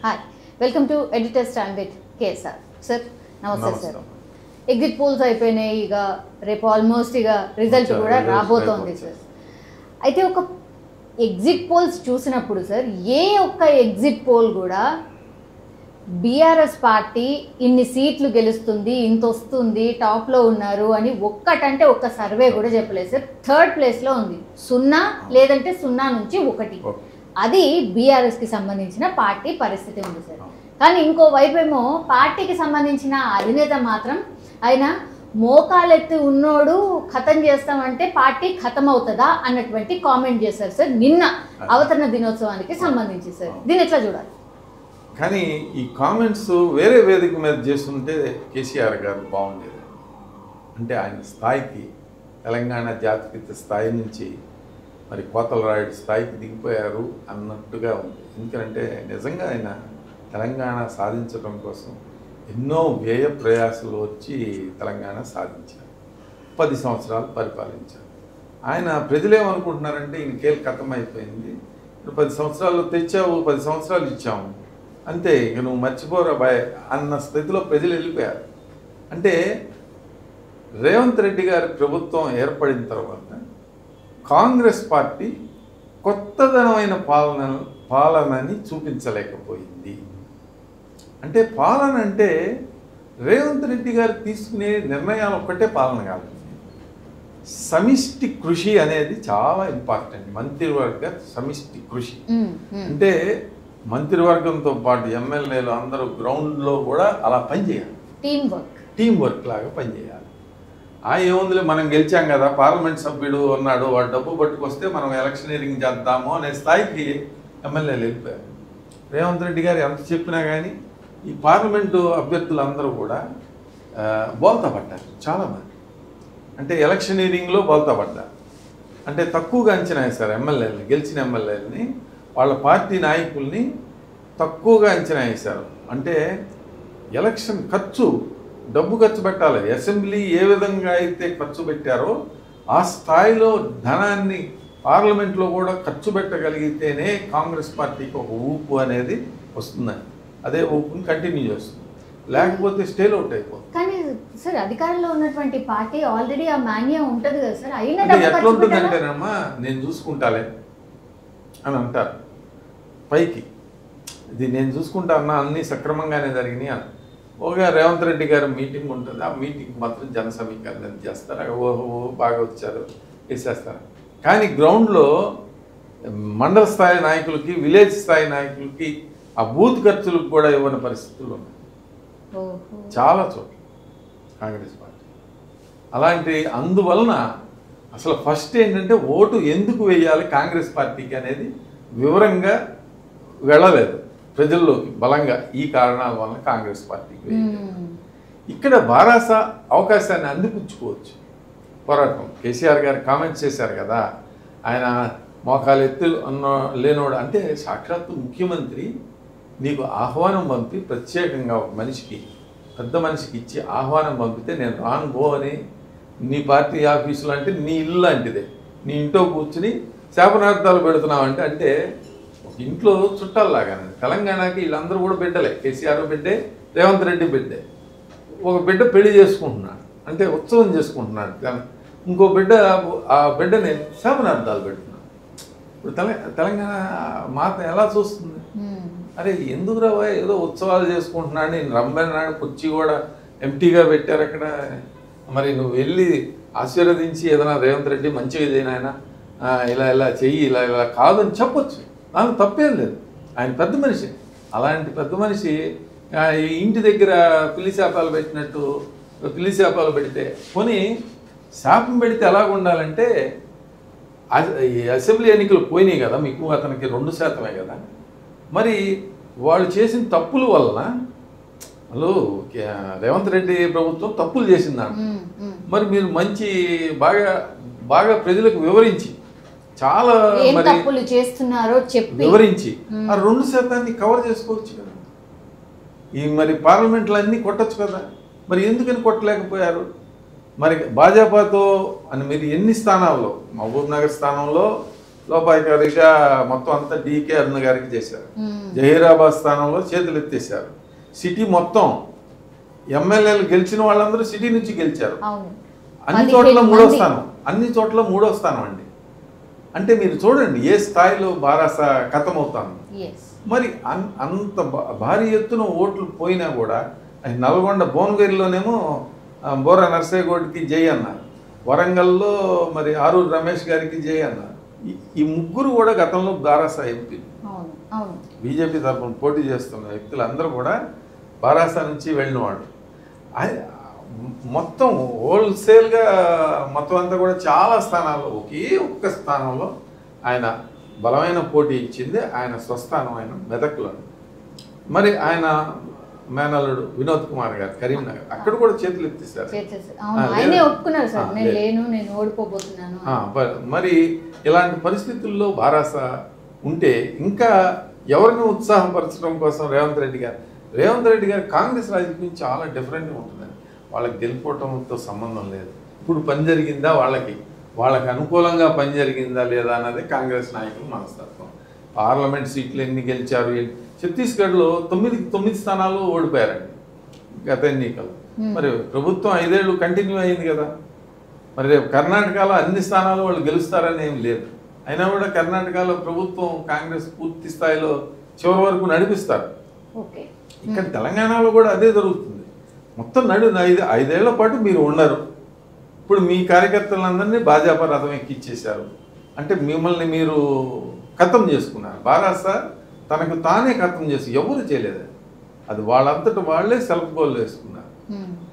Hi, welcome to editors time with KSR. Sir నమస్తే sir. Exit polls అయిపోయినాయి, ఇక రేపు ఆల్మోస్ట్ ఇక రిజల్ట్ కూడా రాబోతోంది సార్. అయితే ఒక ఎగ్జిట్ పోల్స్ చూసినప్పుడు సార్, ఏ ఒక్క ఎగ్జిట్ పోల్ కూడా బీఆర్ఎస్ పార్టీ ఇన్ని సీట్లు గెలుస్తుంది, ఇంత వస్తుంది, టాప్లో ఉన్నారు అని ఒక్కటంటే ఒక్క సర్వే కూడా చెప్పలేదు సార్. థర్డ్ ప్లేస్లో ఉంది, 0 లేదంటే 0 నుంచి 1. అది బీఆర్ఎస్కి సంబంధించిన పార్టీ పరిస్థితి ఉంది సార్. కానీ ఇంకో వైపు ఏమో పార్టీకి సంబంధించిన అధినేత మాత్రం ఆయన మోకాలెత్తి ఉన్నోడు ఖతం చేస్తామంటే పార్టీ ఖతం అవుతుందా అన్నటువంటి కామెంట్ చేశారు సార్ నిన్న అవతరణ దినోత్సవానికి సంబంధించి. సార్ దీన్ని ఎట్లా చూడాలి? కానీ ఈ కామెంట్స్ వేరే వేదిక మీద చేస్తుంటే కేసీఆర్ గారు బాగుండేది. అంటే ఆయన స్థాయికి, తెలంగాణ జాతిపిత స్థాయి నుంచి మరి కోతల రాయుడు స్థాయికి దిగిపోయారు అన్నట్టుగా ఉంది. ఎందుకంటే నిజంగా ఆయన తెలంగాణ సాధించడం కోసం ఎన్నో వ్యయ ప్రయాసాలు వచ్చి తెలంగాణ సాధించారు. 10 సంవత్సరాలు పరిపాలించారు. ఆయన ప్రజలేమనుకుంటున్నారంటే ఈయనకేళ్ళు కథం అయిపోయింది, 10 సంవత్సరాలు తెచ్చావు, 10 సంవత్సరాలు ఇచ్చాము, అంతే ఇక నువ్వు మర్చిపోరా బాయ్ అన్న స్థితిలో ప్రజలు వెళ్ళిపోయారు. అంటే రేవంత్ రెడ్డి గారి ప్రభుత్వం ఏర్పడిన తర్వాత కాంగ్రెస్ పార్టీ కొత్తదనమైన పాలనని చూపించలేకపోయింది. అంటే పాలన అంటే రేవంత్ రెడ్డి గారు తీసుకునే నిర్ణయాలు ఒక్కటే పాలన కాదు, సమిష్టి కృషి అనేది చాలా ఇంపార్టెంట్. మంత్రివర్గ సమిష్టి కృషి అంటే మంత్రివర్గంతో పాటు ఎమ్మెల్యేలు అందరూ గ్రౌండ్లో కూడా అలా పనిచేయాలి, టీం వర్క్ లాగా పనిచేయాలి. ఏముందిలే మనం గెలిచాం కదా, పార్లమెంట్ సభ్యుడు ఉన్నాడు, వాడు డబ్బు పట్టుకొస్తే మనం ఎలక్షనీరింగ్ చేద్దాము అనే స్థాయికి ఎమ్మెల్యేలు వెళ్ళిపోయారు. రేవంత్ రెడ్డి గారు ఎంత చెప్పినా కానీ ఈ పార్లమెంటు అభ్యర్థులందరూ కూడా బోల్తా పడ్డారు చాలామంది. అంటే ఎలక్షనీరింగ్లో బోల్తా పడ్డారు. అంటే తక్కువగా అంచనా వేశారు ఎమ్మెల్యేలని, గెలిచిన ఎమ్మెల్యేలని, వాళ్ళ పార్టీ నాయకుల్ని తక్కువగా అంచనా వేశారు. అంటే ఎలక్షన్ ఖర్చు, డబ్బు ఖర్చు పెట్టాలి. అసెంబ్లీ ఏ విధంగా అయితే ఖర్చు పెట్టారో ఆ స్థాయిలో ధనాన్ని పార్లమెంట్లో కూడా ఖర్చు పెట్టగలిగితేనే కాంగ్రెస్ పార్టీకి ఒక ఊపు అనేది వస్తుందని, అదే ఊపుని కంటిన్యూ చేస్తుంది, లేకపోతే స్టేల్ అవుట్ అయిపోతుంది. కానీ సార్ అధికారంలో ఉన్నటువంటి పార్టీ ఆల్రెడీ ఆ మాన్యా ఉంటుంది కదా సార్. ఎట్లా ఉంటుందంటేనమ్మా, నేను చూసుకుంటాలే అని అంటారు పైకి, ఇది నేను చూసుకుంటా అన్నా, అన్నీ సక్రమంగానే జరిగినాయి అని. ఒక రేవంత్ రెడ్డి గారు మీటింగ్ ఉంటుంది, ఆ మీటింగ్ మాత్రం జన సమీకరణ చేస్తారు, ఓహో బాగా వచ్చారు వేసేస్తారు. కానీ గ్రౌండ్లో మండల స్థాయి నాయకులకి, విలేజ్ స్థాయి నాయకులకి ఆ బూత్ ఖర్చులకు కూడా ఇవ్వని పరిస్థితులు ఉన్నాయి చాలా చోట్ల కాంగ్రెస్ పార్టీ. అలాంటి అందువలన అసలు ఫస్ట్ ఏంటంటే ఓటు ఎందుకు వేయాలి కాంగ్రెస్ పార్టీకి అనేది వివరంగా వెళ్ళలేదు ప్రజల్లోకి బలంగా. ఈ కారణాల వలన కాంగ్రెస్ పార్టీకి వేయాలి. ఇక్కడ బారాస అవకాశాన్ని అందిపుచ్చుకోవచ్చు పోరాటం. కేసీఆర్ గారు కామెంట్స్ చేశారు కదా, ఆయన మోకాలు ఎత్తు లేనోడు అంటే సాక్షాత్తు ముఖ్యమంత్రి నీకు ఆహ్వానం పంపి ప్రత్యేకంగా ఒక మనిషికి, పెద్ద మనిషికి ఇచ్చి ఆహ్వానం పంపితే నేను రాను పో అని, నీ పార్టీ ఆఫీసులు అంటే నీ ఇల్లు లాంటిదే, నీ ఇంట్లో కూర్చుని శాపనార్థాలు పెడుతున్నావంటే, అంటే ఒక ఇంట్లో చుట్టాలలాగానే. తెలంగాణకి వీళ్ళందరూ కూడా బిడ్డలే, కేసీఆర్ బిడ్డే, రేవంత్ రెడ్డి బిడ్డే. ఒక బిడ్డ పెళ్లి చేసుకుంటున్నాడు అంటే ఉత్సవం చేసుకుంటున్నాడు, ఇంకో బిడ్డ ఆ బిడ్డని శాపనార్థాలు పెడుతున్నాడు. ఇప్పుడు తెలంగాణ మాత ఎలా చూస్తుంది? అరే ఎందుకు రావా, ఏదో ఉత్సవాలు చేసుకుంటున్నాడు, నేను రమ్మన్నాడు, కుర్చీ కూడా ఎంటీగా పెట్టారు అక్కడ, మరి నువ్వు వెళ్ళి ఆశీర్వదించి ఏదైనా రేవంత్ రెడ్డి మంచిగా చేయనాయన, ఇలా ఇలా చెయ్యి, ఇలా ఇలా కాదని చెప్పొచ్చు, దానికి తప్పేం లేదు. ఆయన పెద్ద మనిషి. అలాంటి పెద్ద మనిషి ఇంటి దగ్గర పిల్లి శాపాలు పెట్టినట్టు పిల్లి శాపాలు పెడితే, కొని శాపం పెడితే ఎలాగ ఉండాలంటే, అసెంబ్లీ ఎన్నికలు పోయినాయి కదా మీకు, అతనికి 2% కదా, మరి వాళ్ళు చేసిన తప్పుల వలన వాళ్ళు రేవంత్ రెడ్డి ప్రభుత్వం తప్పులు చేసిందాడు. మరి మీరు మంచి బాగా బాగా ప్రజలకు వివరించి, చాలా తప్పులు చేస్తున్నారో చెప్పి వివరించి ఆ 2% కవర్ చేసుకోవచ్చు కదా. ఈ మరి పార్లమెంట్లో అన్నీ కొట్టచ్చు కదా, మరి ఎందుకని కొట్టలేకపోయారు? మరి భాజపాతో అని మీరు ఎన్ని స్థానాల్లో, మహబూబ్ నగర్ స్థానంలో లోపాయికారిగా మొత్తం అంతా డీకే అరుణ గారికి చేశారు. జహీరాబాద్ స్థానంలో చేతులు ఎత్తేశారు. సిటీ మొత్తం ఎమ్మెల్యేలు గెలిచిన వాళ్ళందరూ సిటీ నుంచి గెలిచారు. అన్ని చోట్ల మూడో స్థానం అండి. అంటే మీరు చూడండి ఏ స్థాయిలో బారాస కథమవుతాను. మరి అంత భారీ ఎత్తున ఓట్లు పోయినా కూడా నల్గొండ భువనగిరిలోనేమో బోరా నర్సయ్య గౌడ్కి జై అన్నారు, వరంగల్లో మరి ఆరూరు రమేష్ గారికి జై అన్నారు. ఈ ముగ్గురు కూడా గతంలో బారాస ఎంపీ, బీజేపీ తరఫున పోటీ చేస్తున్న వ్యక్తులు అందరూ కూడా బారాస నుంచి వెళ్ళిన వాళ్ళు. మొత్తం హోల్సేల్గా మొత్తం అంతా కూడా చాలా స్థానాల్లో ఒక్క స్థానంలో ఆయన బలమైన పోటీ ఇచ్చింది ఆయన స్వస్థానం ఆయన మెదక్లో. మరి ఆయన మేనల్లుడు వినోద్ కుమార్ గారు కరీంనగర్, అక్కడ కూడా చేతులు ఎత్తేసారు. మరి ఇలాంటి పరిస్థితుల్లో బారాస ఉంటే ఇంకా ఎవరిని ఉత్సాహపరచడం కోసం రేవంత్ రెడ్డి గారు కాంగ్రెస్ రాజకీయం చాలా డిఫరెంట్గా ఉంటుందండి. వాళ్ళకి గెలుపోవటంతో సంబంధం లేదు. ఇప్పుడు పని జరిగిందా, వాళ్ళకి అనుకూలంగా పని జరిగిందా లేదా అన్నది కాంగ్రెస్ నాయకులు మనస్తత్వం. పార్లమెంట్ సీట్లు ఎన్ని గెలిచారు, ఛత్తీస్గఢ్లో 9 స్థానాలు ఓడిపోయారండి గత ఎన్నికలు. మరి ప్రభుత్వం 5 ఏళ్ళు కంటిన్యూ అయింది కదా. మరి రేపు కర్ణాటకలో అన్ని స్థానాలు వాళ్ళు గెలుస్తారని ఏం లేదు. అయినా కూడా కర్ణాటకలో ప్రభుత్వం కాంగ్రెస్ పూర్తి స్థాయిలో చివరి వరకు నడిపిస్తారు. ఇక్కడ తెలంగాణలో కూడా అదే జరుగుతుంది. మొత్తం 5 ఏళ్ల పాటు మీరు ఉండరు. ఇప్పుడు మీ కార్యకర్తలందరినీ భాజపా రథం ఎక్కిచ్చేశారు. అంటే మిమ్మల్ని మీరు ఖతం చేసుకున్నారు. బారాస తనకు తానే ఖతం చేసి ఎవరు చేయలేదు. అది వాళ్ళంతట వాళ్ళే సెల్ఫ్ గోల్ వేసుకున్నారు.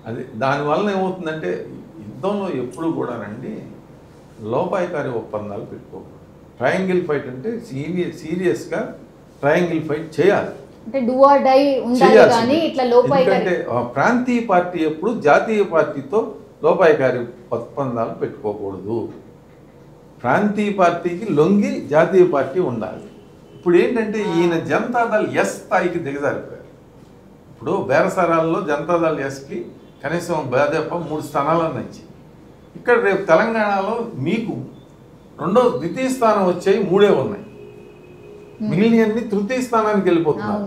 అది దానివల్ల ఏమవుతుందంటే యుద్ధంలో ఎప్పుడు కూడా రండి లోపాయికారి ఒప్పందాలు పెట్టుకోకూడదు. ట్రయాంగిల్ ఫైట్ అంటే సీరియస్గా ట్రయాంగిల్ ఫైట్ చేయాలి. ఎందుకంటే ప్రాంతీయ పార్టీ ఎప్పుడు జాతీయ పార్టీతో లోపాయికారి ఒప్పందాలు పెట్టుకోకూడదు. ప్రాంతీయ పార్టీకి లొంగి జాతీయ పార్టీ ఉండాలి. ఇప్పుడు ఏంటంటే ఈయన జనతాదళ్ ఎస్ స్థాయికి దిగజారిపోయారు. ఇప్పుడు బేరసారాల్లో జనతాదళ్ ఎస్కి కనీసం భాజపా 3 స్థానాలను ఇచ్చి, ఇక్కడ రేపు తెలంగాణలో మీకు ద్వితీయ స్థానం వచ్చాయి, 3 ఉన్నాయి. మిగిలినవన్నీ తృతీయ స్థానానికి వెళ్ళిపోతున్నారు.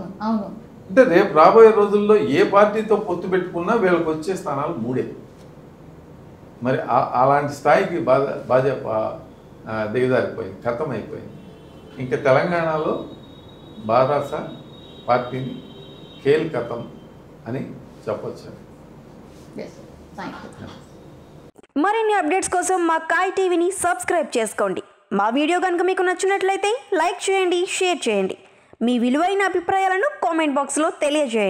అంటే రేపు రాబోయే రోజుల్లో ఏ పార్టీతో పొత్తు పెట్టుకున్నా వీళ్ళకి వచ్చే స్థానాలు 3. మరి అలాంటి స్థాయికి భాజపా దిగజారిపోయింది, ఖతం అయిపోయింది. ఇంకా తెలంగాణలో బారాస పార్టీని ఖేల్ ఖతం అని చెప్పొచ్చు. మరిన్ని అప్డేట్స్ కోసం మా కాయ్ టీవీని సబ్స్క్రైబ్ చేసుకోండి. మా వీడియో కనుక మీకు నచ్చినట్లయితే లైక్ చేయండి, షేర్ చేయండి. మీ విలువైన అభిప్రాయాలను కామెంట్ బాక్స్లో తెలియజేయండి.